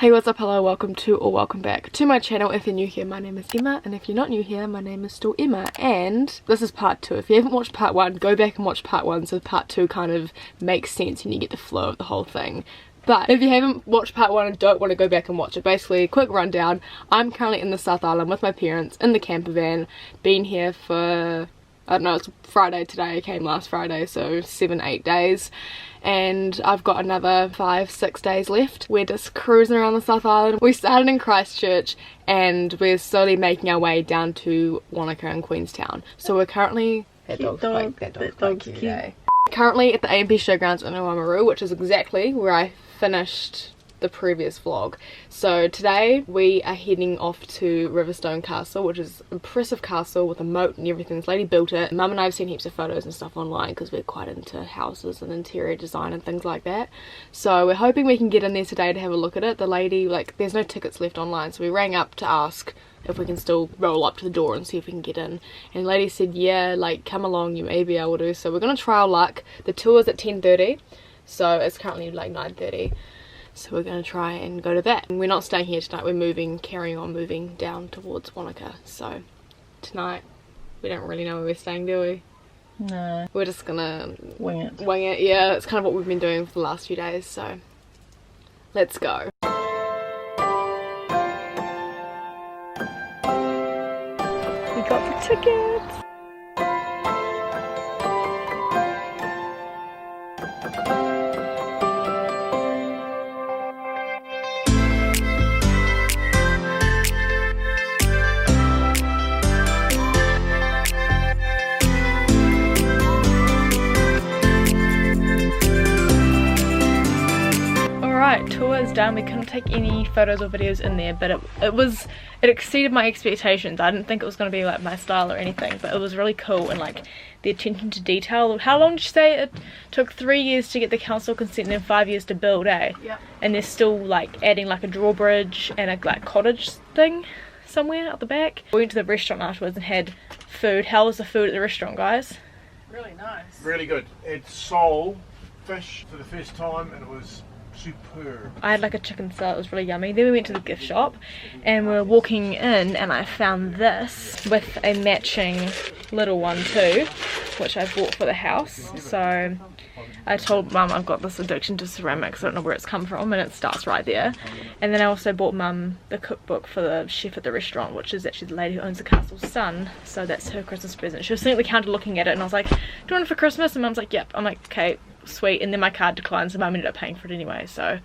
Hey, what's up? Hello, welcome to or welcome back to my channel. If you're new here, my name is Emma, and if you're not new here, my name is still Emma, and this is part 2. If you haven't watched part 1, go back and watch part 1 so part 2 kind of makes sense and you get the flow of the whole thing. But if you haven't watched part 1 and don't want to go back and watch it, basically, quick rundown. I'm currently in the South Island with my parents in the camper van, been here for, I don't know, it's Friday today, I came last Friday, so 7-8 days. And I've got another 5-6 days left. We're just cruising around the South Island. We started in Christchurch and we're slowly making our way down to Wanaka and Queenstown. So we're currently currently at the AMP Showgrounds in Oamaru, which is exactly where I finished the previous vlog. So today we are heading off to Riverstone Castle, which is an impressive castle with a moat and everything. This lady built it. Mum and I have seen heaps of photos and stuff online because we're quite into houses and interior design and things like that. So we're hoping we can get in there today to have a look at it. The lady, like, there's no tickets left online, so we rang up to ask if we can still roll up to the door and see if we can get in. And the lady said, yeah, like, come along, you may be able to. So we're gonna try our luck. The tour's at 10:30, so it's currently like 9:30. So we're going to try and go to that. And we're not staying here tonight, we're moving, carrying on moving down towards Wanaka. So tonight, we don't really know where we're staying, do we? No. We're just gonna wing it. Wing it, yeah. It's kind of what we've been doing for the last few days, so let's go. We got the tickets! Tour is done. We couldn't take any photos or videos in there, but it exceeded my expectations. I didn't think it was going to be like my style or anything, but it was really cool, and like the attention to detail. How long did you say it took? 3 years to get the council consent and then 5 years to build, eh? Yeah. And they're still like adding like a drawbridge and a like cottage thing somewhere out the back. We went to the restaurant afterwards and had food. How was the food at the restaurant, guys? Really nice. Really good. It's sole fish for the first time and it was superb. I had like a chicken salad, it was really yummy. Then we went to the gift shop and we were walking in and I found this with a matching little one too, which I bought for the house. So I told Mum I've got this addiction to ceramics, I don't know where it's come from, and it starts right there. And then I also bought Mum the cookbook for the chef at the restaurant, which is actually the lady who owns the castle's son, so that's her Christmas present. She was sitting at the counter looking at it and I was like, do you want it for Christmas? And Mum's like, yep. I'm like, okay, sweet. And then my card declined, so Mum ended up paying for it anyway, so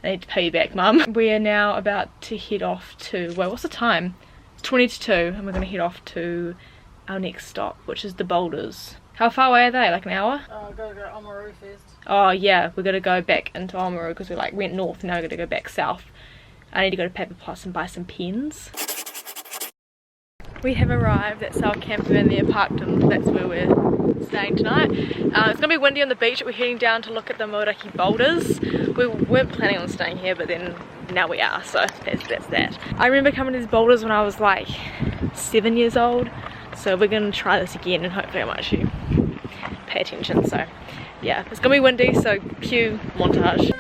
I need to pay you back, Mum. We are now about to head off to, well, what's the time? It's 20 to 2 and we're going to head off to our next stop, which is the Boulders. How far away are they? Like an hour? Gotta go to Oamaru first. Oh yeah, we're gonna go back into Oamaru because we like went north, now we're gonna go back south. I need to go to Paper Plus and buy some pens. We have arrived, that's our campervan there parked, and that's where we're staying tonight. It's gonna be windy on the beach, we're heading down to look at the Moeraki boulders. We weren't planning on staying here, but then now we are, so that's that. I remember coming to these boulders when I was like 7 years old, so we're gonna try this again and hopefully I might actually pay attention. So yeah, it's gonna be windy, so cue montage.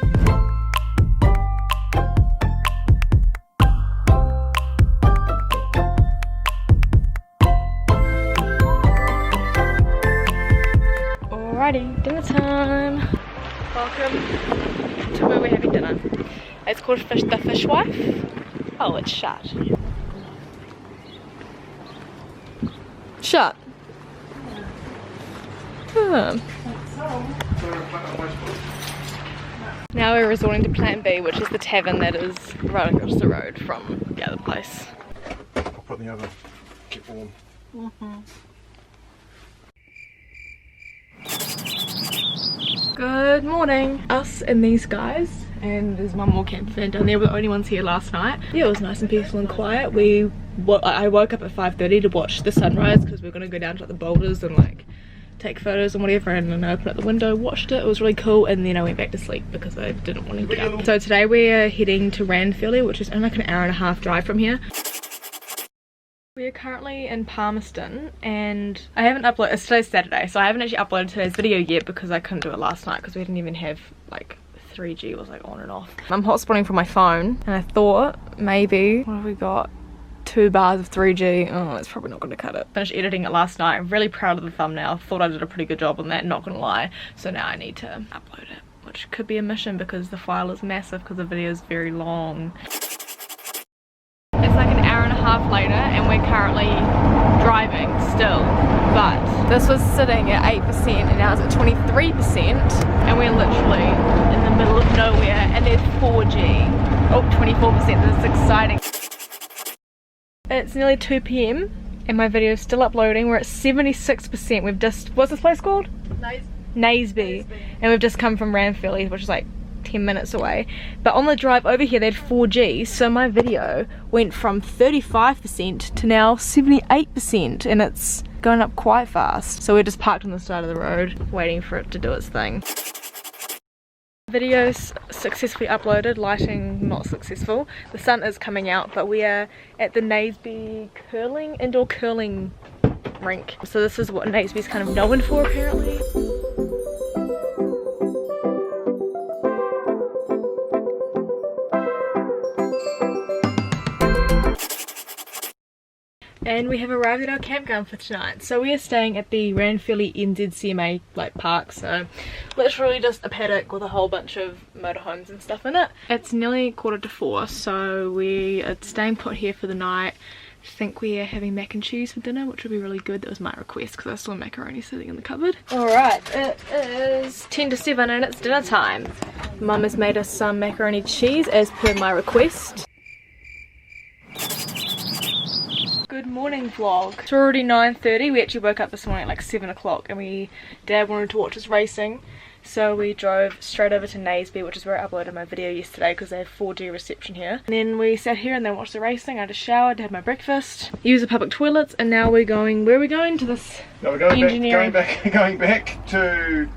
Alrighty, dinner time. Welcome to where we're having dinner. It's called the Fishwife. Oh, it's shut. Shut. Now we're resorting to Plan B, which is the tavern that is right across the road from the other place. I'll put in the oven, get warm. Good morning. Us and these guys, and there's one more campervan down there. We're the only ones here last night. Yeah, it was nice and peaceful and quiet. I woke up at 5:30 to watch the sunrise because we're gonna go down to like, the boulders and like take photos and whatever, and then I opened up the window, watched it, it was really cool, and then I went back to sleep because I didn't want to get up. So today we're heading to Ranfurly, which is only like an hour and a half drive from here. We are currently in Palmerston and I haven't uploaded, it's today's Saturday, so I haven't actually uploaded today's video yet because I couldn't do it last night because we didn't even have like 3G was like on and off. I'm hotspotting from my phone and I thought maybe, what have we got? 2 bars of 3G. Oh, it's probably not going to cut it. Finished editing it last night. I'm really proud of the thumbnail. Thought I did a pretty good job on that, not gonna lie. So now I need to upload it, which could be a mission because the file is massive because the video is very long. It's like an hour and a half later and we're currently driving still, but this was sitting at 8% and now it's at 23% and we're literally in the middle of nowhere and there's 4G. Oh, 24%, this is exciting. It's nearly 2 PM and my video is still uploading. We're at 76%. We've just, what's this place called? Naseby. And we've just come from Ranfurly, which is like 10 minutes away. But on the drive over here they had 4G, so my video went from 35% to now 78% and it's going up quite fast. So we're just parked on the side of the road waiting for it to do its thing. Videos successfully uploaded, lighting not successful. The sun is coming out, but we are at the Naseby indoor curling rink. So this is what Naseby's kind of known for apparently. And we have arrived at our campground for tonight. So we are staying at the Ranfurly NZCMA like park, so literally just a paddock with a whole bunch of motorhomes and stuff in it. It's nearly 3:45, so we are staying put here for the night. I think we are having mac and cheese for dinner, which will be really good. That was my request because I saw macaroni sitting in the cupboard. Alright, it is 10 to 7 and it's dinner time. Mum has made us some macaroni cheese as per my request. Good morning vlog. It's already 9:30. We actually woke up this morning at like 7 o'clock and Dad wanted to watch us racing, so we drove straight over to Naseby, which is where I uploaded my video yesterday because they have 4G reception here. And then we sat here and then watched the racing. I just showered, had my breakfast, used the public toilets, and now we're going, where are we going? To this engineering. Going back to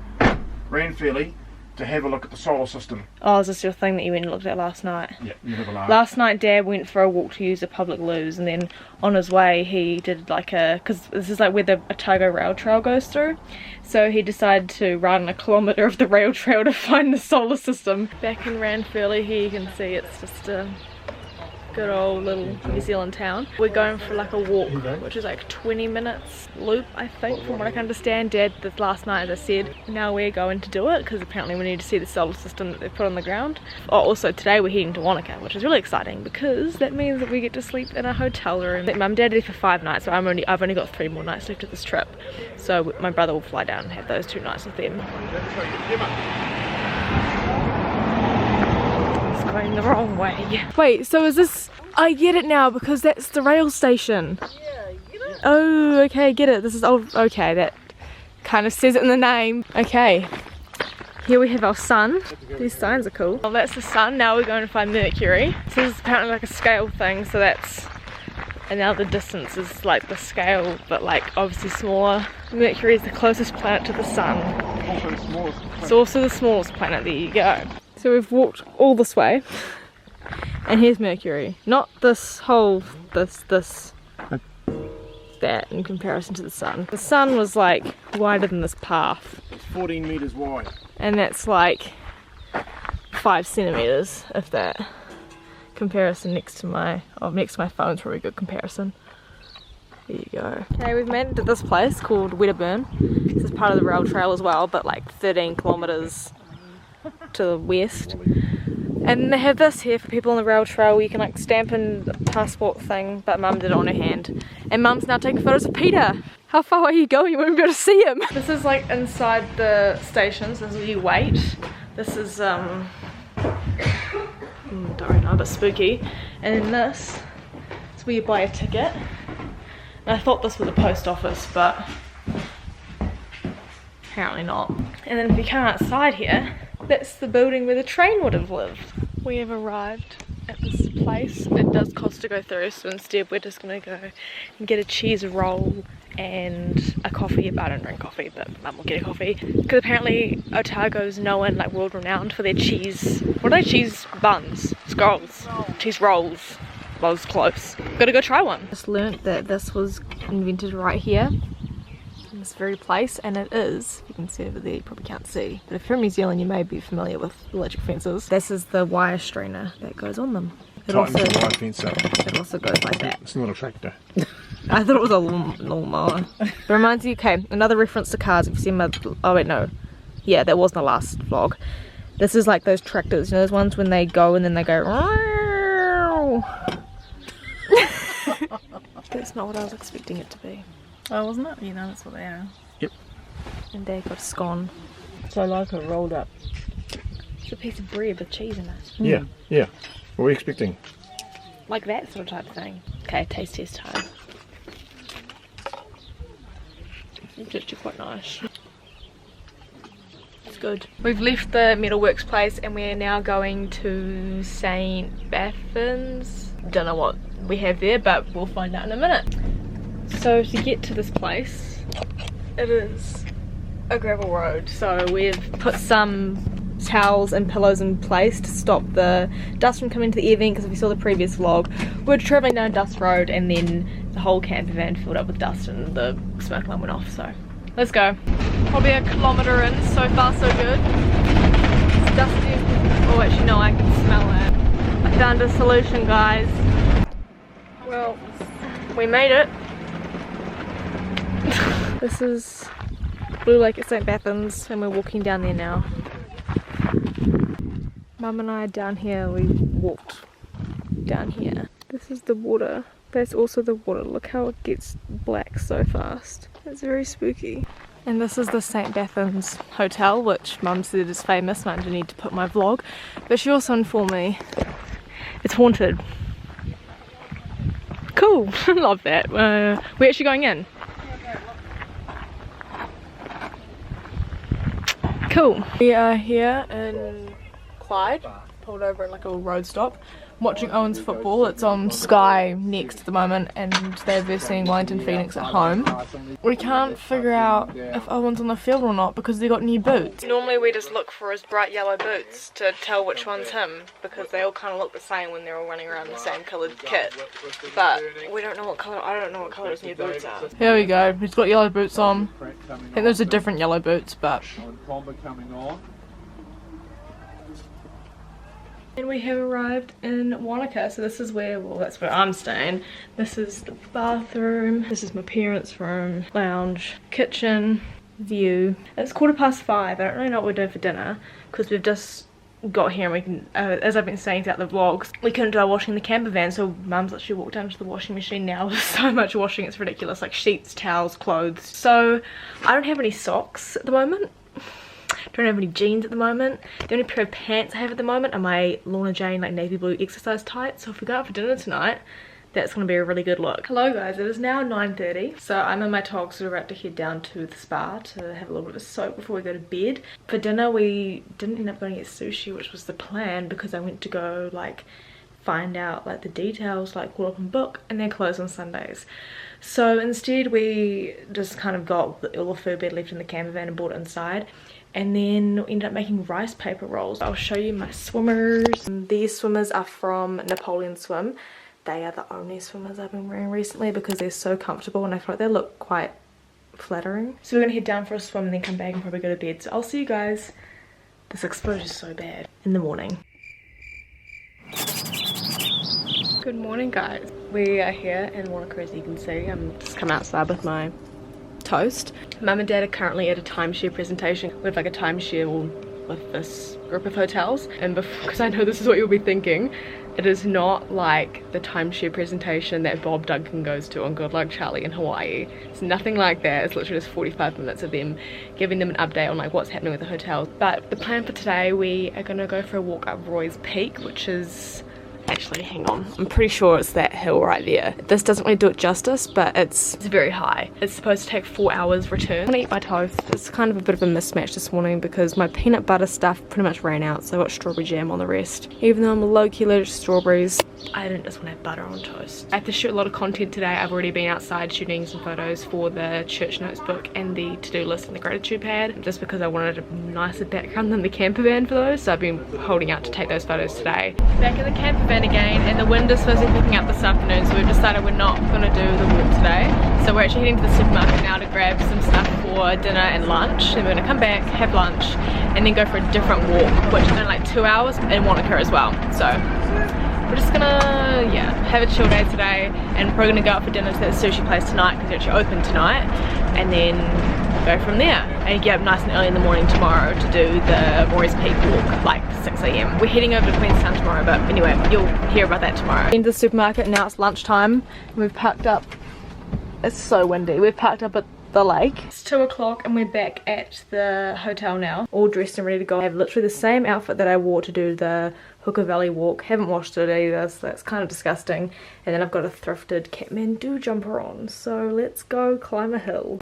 Ranfurly to have a look at the solar system. Oh, is this your thing that you went and looked at last night? Yeah, you have a laugh. Last night Dad went for a walk to use the public loos, and then on his way he did like because this is like where the Otago rail trail goes through, so he decided to run 1 kilometre of the rail trail to find the solar system. Back in Ranfurly here you can see it's just a good old little New Zealand town. We're going for like a walk, which is like 20 minutes loop I think from what I can understand. Dad did last night as I said. Now we're going to do it because apparently we need to see the solar system that they've put on the ground. Oh, also today we're heading to Wanaka, which is really exciting because that means that we get to sleep in a hotel room. Mum and Dad are there for 5 nights, so I've only got 3 more nights left of this trip, so my brother will fly down and have those 2 nights with them. Going the wrong way. Wait, so is this, I get it now because that's the rail station. Yeah, you get it? Oh, okay, get it. This is old, okay, that kind of says it in the name. Okay, here we have our sun. These signs are cool. Well, that's the sun. Now we're going to find Mercury. So this is apparently like a scale thing, so that's, and now the distance is like the scale, but like obviously smaller. Mercury is the closest planet to the sun. Also the smallest planet. It's also the smallest planet, there you go. So we've walked all this way, and here's Mercury. Not this whole, that in comparison to the sun. The sun was like wider than this path. It's 14 metres wide. And that's like 5 centimetres, if that. Comparison next to my phone's probably a good comparison. There you go. Okay, we've made it to this place called Wedderburn. This is part of the rail trail as well, but like 13 kilometres to the west. And they have this here for people on the rail trail where you can like stamp in the passport thing, but Mum did it on her hand. And Mum's now taking photos of Peter. How far are you going? You won't be able to see him. This is like inside the stations. This is where you wait. This is don't really know, but spooky. And then this is where you buy a ticket. And I thought this was a post office, but apparently not. And then if you come outside here, that's the building where the train would have lived. We have arrived at this place. It does cost to go through, so instead we're just gonna go and get a cheese roll and a coffee. I don't drink coffee, but Mum will get a coffee. Because apparently Otago's known, like world renowned for their cheese, what are they? Cheese buns? Scrolls? Cheese rolls. I was close. Gotta go try one. Just learnt that this was invented right here. this very place, and it is, you can see over there, you probably can't see, but if you're in New Zealand you may be familiar with electric fences. This is the wire strainer that goes on them. It also goes like that. It's not a tractor. I thought it was a lawnmower. It reminds you, okay, another reference to cars, if you've seen my, oh wait no, yeah, that wasn't the last vlog. This is like those tractors, you know those ones when they go and then they go That's not what I was expecting it to be. Oh, wasn't it? You know, that's what they are. Yep. And they got scone. So I like it rolled up. It's a piece of bread with cheese in it. Yeah, yeah. What were you expecting? Like that sort of type of thing. Okay, taste test time. It's actually quite nice. It's good. We've left the metalworks place and we're now going to St. Bathans. Don't know what we have there, but we'll find out in a minute. So to get to this place, it is a gravel road. So we've put some towels and pillows in place to stop the dust from coming to the air vent, because if you saw the previous vlog, we're travelling down a dust road and then the whole camper van filled up with dust and the smoke alarm went off. So let's go. Probably a kilometre in, so far so good. It's dusty. Oh actually no, I can smell it. I found a solution, guys. Well, we made it. This is Blue Lake at St. Bathans and we're walking down there now. Mum and I are down here, we walked down here. This is the water. That's also the water. Look how it gets black so fast. It's very spooky. And this is the St. Bathans Hotel, which Mum said is famous and I didn't need to put my vlog. But she also informed me it's haunted. Cool, love that. We're actually going in. Cool. We are here in Clyde, pulled over at like a little road stop. I'm watching Owen's football. It's on Sky next at the moment and they're versing Wellington Phoenix at home. We can't figure out if Owen's on the field or not because they got new boots. Normally we just look for his bright yellow boots to tell which one's him because they all kind of look the same when they're all running around the same coloured kit. But we don't know what colour, I don't know what colour his new boots are. Here we go, he's got yellow boots on. I think those are different yellow boots, but... And we have arrived in Wanaka, so this is where, well that's where I'm staying. This is the bathroom, this is my parents' room, lounge, kitchen, view. It's 5:15, I don't really know what we're doing for dinner because we've just got here and we can, as I've been saying throughout the vlogs, we couldn't do our washing in the camper van, so Mum's actually walked down to the washing machine now. There's so much washing, it's ridiculous, like sheets, towels, clothes. So I don't have any socks at the moment. Don't have any jeans at the moment. The only pair of pants I have at the moment are my Lorna Jane like navy blue exercise tights. So if we go out for dinner tonight, that's going to be a really good look. Hello guys, it is now 9:30. So I'm in my togs, so we're about to head down to the spa to have a little bit of a soak before we go to bed. For dinner we didn't end up going to get sushi, which was the plan because I went to go like find out like the details, like call up and book, and they're closed on Sundays. So instead we just kind of got all the food we had left in the camper van and brought it inside. And then ended up making rice paper rolls. I'll show you my swimmers. These swimmers are from Napoleon Swim. They are the only swimmers I've been wearing recently because they're so comfortable and I feel like they look quite flattering. So we're gonna head down for a swim and then come back and probably go to bed. So I'll see you guys, this exposure's so bad, in the morning. Good morning guys. We are here in Wanaka as you can see. I'm just come outside with my toast. Mum and Dad are currently at a timeshare presentation. We have like a timeshare with this group of hotels, and because I know this is what you'll be thinking, it is not like the timeshare presentation that Bob Duncan goes to on Good Luck Charlie in Hawaii. It's nothing like that. It's literally just 45 minutes of them giving them an update on like what's happening with the hotels. But the plan for today, we are gonna go for a walk up Roy's Peak, which is actually, hang on, I'm pretty sure it's that hill right there. This doesn't really do it justice, but it's very high. It's supposed to take 4 hours return. I'm gonna eat my toast. It's kind of a bit of a mismatch this morning because my peanut butter stuff pretty much ran out, so I got strawberry jam on the rest. Even though I'm low-key allergic to strawberries, I didn't just want to have butter on toast. I have to shoot a lot of content today. I've already been outside shooting some photos for the church notes book and the to-do list and the gratitude pad, just because I wanted a nicer background than the camper van for those, so I've been holding out to take those photos today. Back in the camper van again, and the wind is supposed to be picking up this afternoon, so we've decided we're not going to do the walk today. So we're actually heading to the supermarket now to grab some stuff for dinner and lunch. And we're going to come back, have lunch, and then go for a different walk, which is only like 2 hours in Wanaka as well. So we're just gonna, yeah, have a chill day today, and we're probably gonna go out for dinner to that sushi place tonight because it's actually open tonight, and then go from there and get up nice and early in the morning tomorrow to do the Morris Peak walk, like 6 AM. We're heading over to Queenstown tomorrow, but anyway, you'll hear about that tomorrow. Into the supermarket, now it's lunchtime, and we've parked up. It's so windy. We've parked up at the lake. It's 2 o'clock and we're back at the hotel now, all dressed and ready to go. I have literally the same outfit that I wore to do the Hooker Valley walk. Haven't washed it either, so that's kind of disgusting. And then I've got a thrifted Kathmandu jumper on, so let's go climb a hill.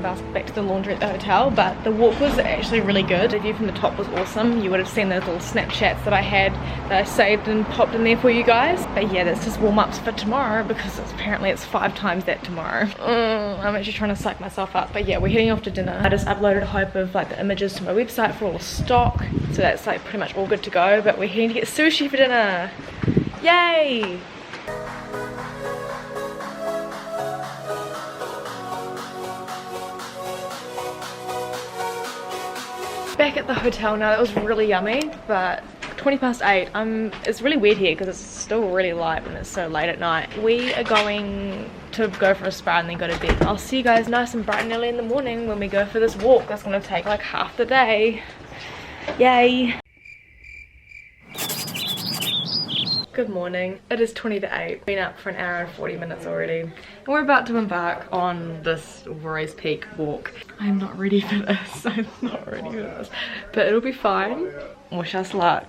Basket back to the laundry at the hotel, but the walk was actually really good. The view from the top was awesome. You would have seen those little Snapchats that I had that I saved and popped in there for you guys. But yeah, that's just warm-ups for tomorrow because apparently it's 5 times that tomorrow. I'm actually trying to psych myself up, but yeah, we're heading off to dinner. I just uploaded a hope of like the images to my website for all the stock, so that's like pretty much all good to go. But we're heading to get sushi for dinner. Yay! Back at the hotel now. That was really yummy, but 8:20. It's really weird here because it's still really light when it's so late at night. We are going to go for a spa and then go to bed. I'll see you guys nice and bright and early in the morning when we go for this walk. That's going to take like half the day. Yay! Good morning. It is 20 to 8. Been up for an hour and 40 minutes already. And we're about to embark on this Morris Peak walk. I'm not ready for this. I'm not ready for this. But it'll be fine. Wish us luck.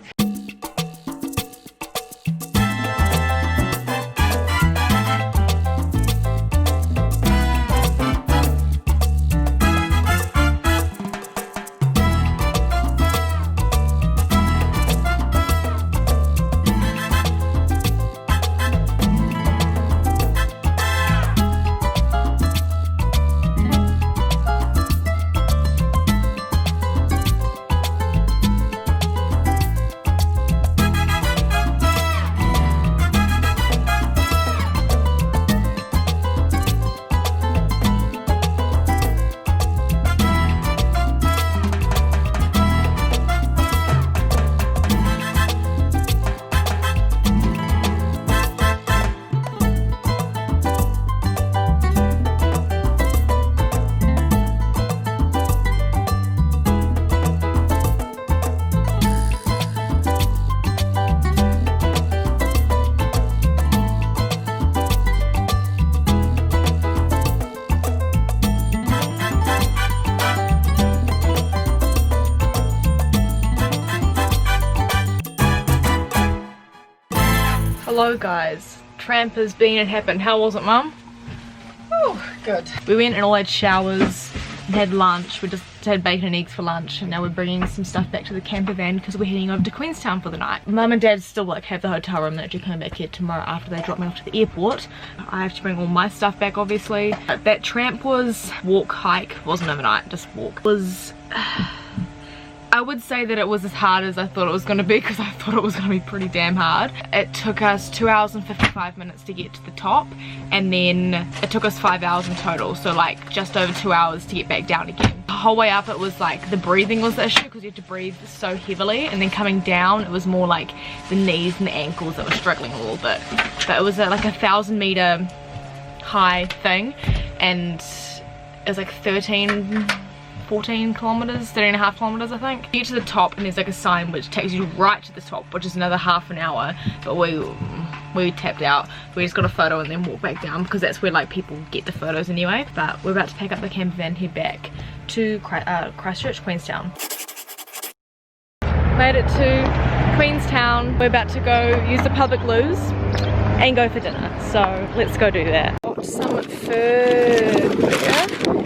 Hello guys, tramp has been and happened. How was it, Mum? Oh, good. We went and all had showers and had lunch. We just had bacon and eggs for lunch, and now we're bringing some stuff back to the camper van because we're heading over to Queenstown for the night. Mum and Dad still like have the hotel room. They're actually coming back here tomorrow after they drop me off to the airport. I have to bring all my stuff back, obviously. That tramp was walk, hike, wasn't overnight, just walk. Was I would say that it was as hard as I thought it was going to be because I thought it was going to be pretty damn hard. It took us 2 hours and 55 minutes to get to the top, and then it took us 5 hours in total, so like just over 2 hours to get back down again. The whole way up it was like the breathing was the issue because you had to breathe so heavily, and then coming down it was more like the knees and the ankles that were struggling a little bit. But it was like a 1,000 meter high thing, and it's like 14 kilometers, 13.5 kilometers I think. You get to the top and there's like a sign which takes you right to the top, which is another half an hour, but we tapped out. We just got a photo and then walked back down because that's where like people get the photos anyway. But we're about to pack up the camper van and head back to Christchurch, Queenstown. Made it to Queenstown. We're about to go use the public loos and go for dinner, so let's go do that. Got some burger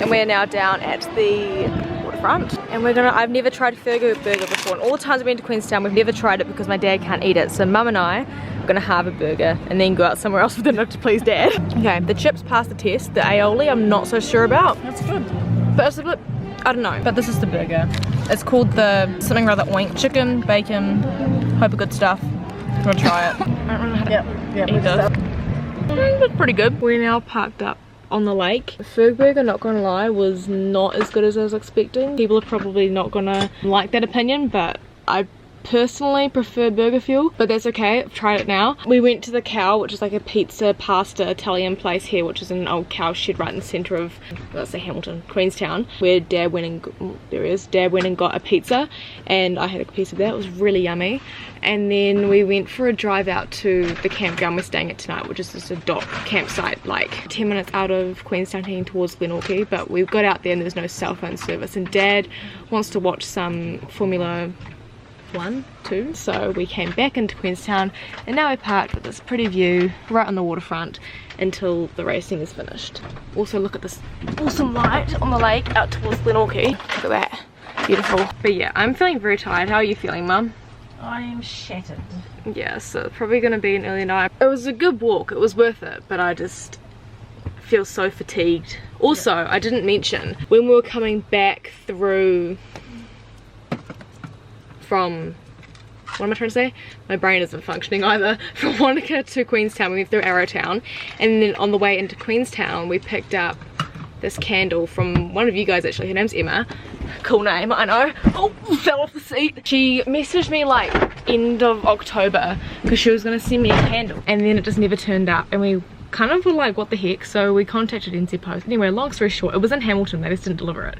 and we're now down at the waterfront, and I've never tried burger before, and all the times we've been to Queenstown we've never tried it because my dad can't eat it, so mum and I are gonna have a burger and then go out somewhere else for dinner to please dad. Okay, the chips passed the test, the aioli I'm not so sure about. That's good. But it's a bit, I don't know, but this is the burger. It's called the something rather oink, chicken, bacon, hope of good stuff. I'm gonna try it. I don't know how to eat this. It's pretty good. We're now parked up on the lake. The Ferg burger, not gonna lie, was not as good as I was expecting. People are probably not gonna like that opinion, but I personally prefer burger fuel, but that's okay, I've tried it now. We went to the Cow, which is like a pizza pasta Italian place here, which is in an old cow shed right in the centre of, let's say, Hamilton, Queenstown, where Dad went and Dad went and got a pizza, and I had a piece of that. It was really yummy. And then we went for a drive out to the campground we're staying at tonight, which is just a dock campsite, like 10 minutes out of Queenstown heading towards Glenorchy. But we got out there and there's no cell phone service, and Dad wants to watch some Formula 1, 2, so we came back into Queenstown and now we're parked with this pretty view right on the waterfront until the racing is finished. Also look at this awesome light on the lake out towards Glenorchy. Look at that, beautiful. But yeah, I'm feeling very tired. How are you feeling, Mum? I am shattered. Yeah, so probably gonna be an early night. It was a good walk, it was worth it, but I just feel so fatigued. Also, I didn't mention, when we were coming back through from, what am I trying to say? My brain isn't functioning either. From Wanaka to Queenstown, we went through Arrowtown, and then on the way into Queenstown we picked up this candle from one of you guys actually. Her name's Emma. Cool name, I know. Oh, fell off the seat. She messaged me like end of October because she was gonna send me a candle, and then it just never turned up, and we kind of were like, what the heck? So we contacted NZ Post. Anyway, long story short, it was in Hamilton, they just didn't deliver it.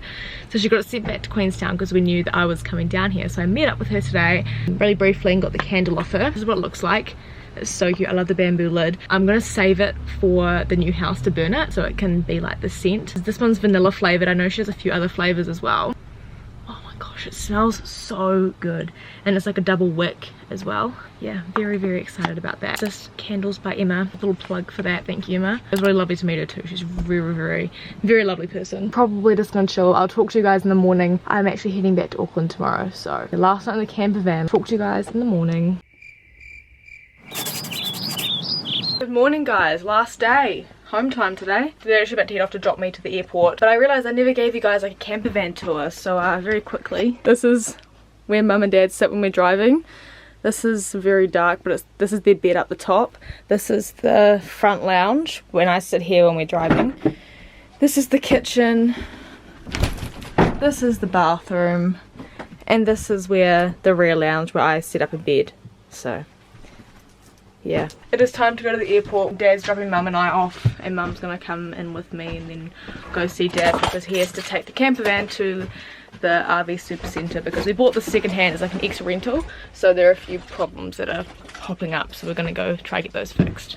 So she got it sent back to Queenstown because we knew that I was coming down here. So I met up with her today, really briefly, and got the candle off her. This is what it looks like. It's so cute. I love the bamboo lid. I'm gonna save it for the new house to burn it so it can be like the scent. This one's vanilla flavored. I know she has a few other flavors as well. Oh my gosh, it smells so good, and it's like a double wick as well. Yeah, very, very excited about that. Just candles by Emma. A little plug for that. Thank you, Emma. It was really lovely to meet her too. She's very, very, very lovely person. Probably just gonna chill. I'll talk to you guys in the morning. I'm actually heading back to Auckland tomorrow, so the last night in the camper van. Talk to you guys in the morning. Good morning, guys. Last day. Home time today. They're actually about to head off to drop me to the airport, but I realised I never gave you guys like a camper van tour, so very quickly. This is where Mum and Dad sit when we're driving. This is very dark, but this is their bed up the top. This is the front lounge when I sit here when we're driving. This is the kitchen. This is the bathroom, and this is where the rear lounge where I set up a bed. So yeah, it is time to go to the airport. Dad's dropping Mum and I off, and Mum's gonna come in with me and then go see Dad because he has to take the camper van to the RV super centre because we bought this second hand as like an ex-rental, so there are a few problems that are popping up, so we're gonna go try to get those fixed.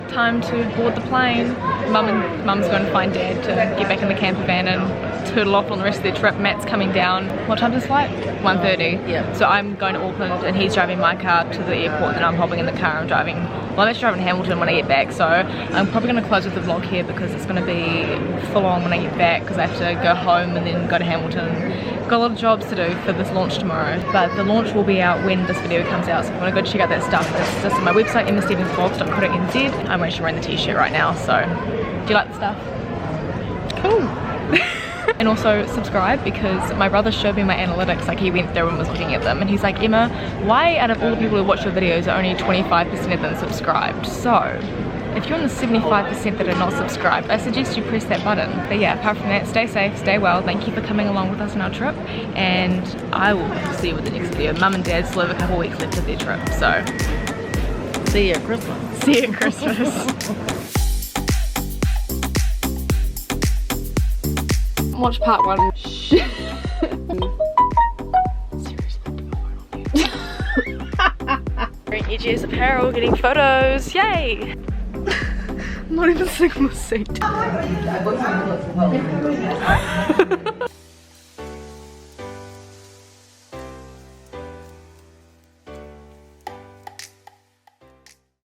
Time to board the plane. Mum's going to find Dad to get back in the camper van and turtle off on the rest of their trip. Matt's coming down. What time is this flight? 1:30. Yeah. So I'm going to Auckland and he's driving my car to the airport, and I'm hopping in the car and driving. Well, I'm actually driving Hamilton when I get back, so I'm probably going to close with the vlog here because it's going to be full on when I get back because I have to go home and then go to Hamilton. Got a lot of jobs to do for this launch tomorrow, but the launch will be out when this video comes out, so if you want to go check out that stuff, it's just on my website, emmastevensvlogs.co.nz. I'm actually wearing the t-shirt right now, so do you like the stuff? Cool. And also subscribe, because my brother showed me my analytics, like he went through and was looking at them, and he's like, Emma, why out of all the people who watch your videos are only 25% of them subscribed? So if you're in the 75% that are not subscribed, I suggest you press that button. But yeah, apart from that, stay safe, stay well. Thank you for coming along with us on our trip, and I will see you with the next video. Mum and Dad still have a couple weeks left of their trip, so See you at Christmas. see you at Christmas. watch part 1. Wearing EGS apparel, getting photos, yay! I'm not even sitting on the seat.